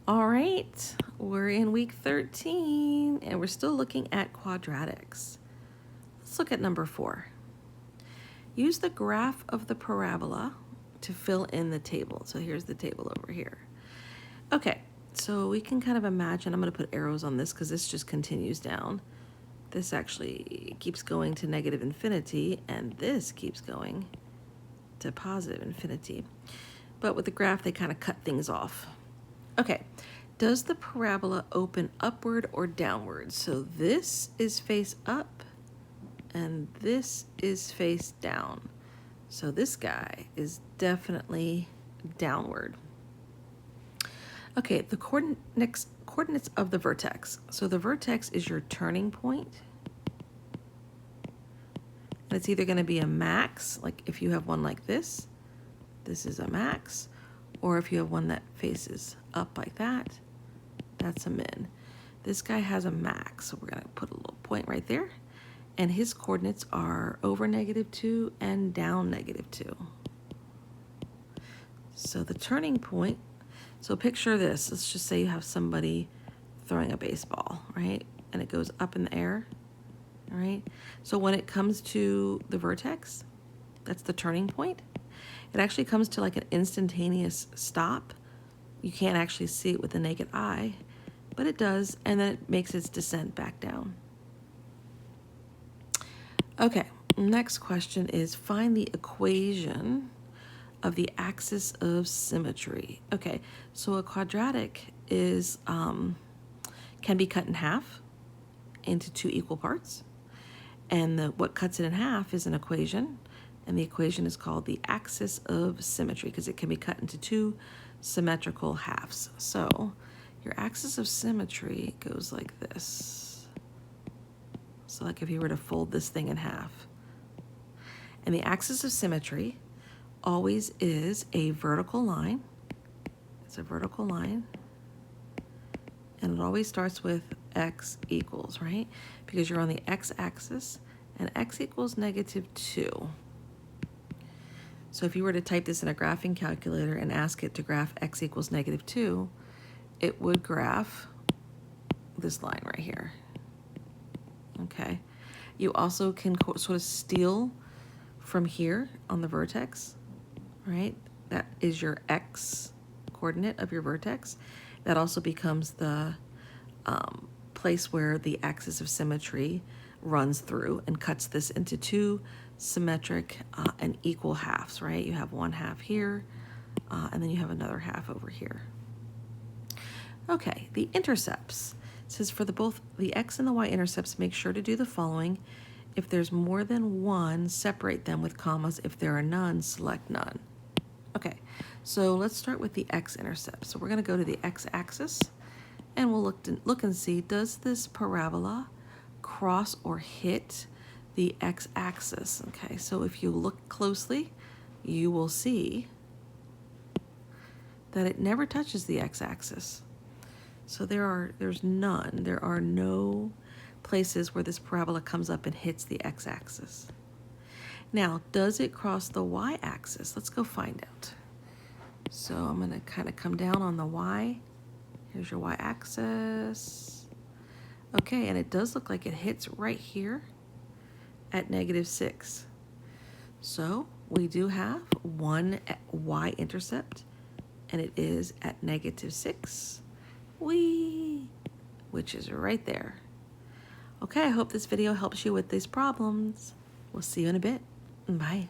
All right, we're in week 13 and we're still looking at quadratics. Let's look at number 4. Use the graph of the parabola to fill in the table. So here's the table over here. Okay, so we can kind of imagine, I'm going to put arrows on this because this just continues down. This actually keeps going to negative infinity, and this keeps going to positive infinity. But with the graph, they kind of cut things off. Okay, does the parabola open upward or downward? So this is face up, and this is face down. So this guy is definitely downward. Okay, the coordinates of the vertex. So the vertex is your turning point. And it's either going to be a max, like if you have one like this is a max, or if you have one that faces up like that, that's a min. This guy has a max, so we're going to put a little point right there. And his coordinates are over -2 and down -2. So the turning point, so picture this. Let's just say you have somebody throwing a baseball, right? And it goes up in the air, all right? So when it comes to the vertex, that's the turning point. It actually comes to like an instantaneous stop. You can't actually see it with the naked eye, but it does, and then it makes its descent back down. Okay, next question is find the equation of the axis of symmetry. Okay, so a quadratic is can be cut in half into 2 equal parts, and what cuts it in half is an equation, and the equation is called the axis of symmetry because it can be cut into 2 symmetrical halves. So your axis of symmetry goes like this. So like if you were to fold this thing in half. And the axis of symmetry always is a vertical line. It's a vertical line. And it always starts with x equals, right? Because you're on the x-axis, and x equals -2. So if you were to type this in a graphing calculator and ask it to graph x equals -2, it would graph this line right here. Okay. You also can sort of steal from here on the vertex, right? That is your x coordinate of your vertex. That also becomes the place where the axis of symmetry runs through and cuts this into 2 symmetric and equal halves, right? You have one half here, and then you have another half over here. Okay, the intercepts. It says for both the x and the y intercepts, make sure to do the following. If there's more than one, separate them with commas. If there are none, select none. Okay, so let's start with the x-intercept. So we're going to go to the x-axis, and we'll look and see, does this parabola cross or hit the x-axis? Okay, so if you look closely, you will see that it never touches the x-axis. So there's none. There are no places where this parabola comes up and hits the x-axis. Now, does it cross the y-axis? Let's go find out. So I'm going to kind of come down on the y. Here's your y-axis. Okay, and it does look like it hits right here at -6. So we do have one y-intercept, and it is at -6. Which is right there. Okay, I hope this video helps you with these problems. We'll see you in a bit. Bye.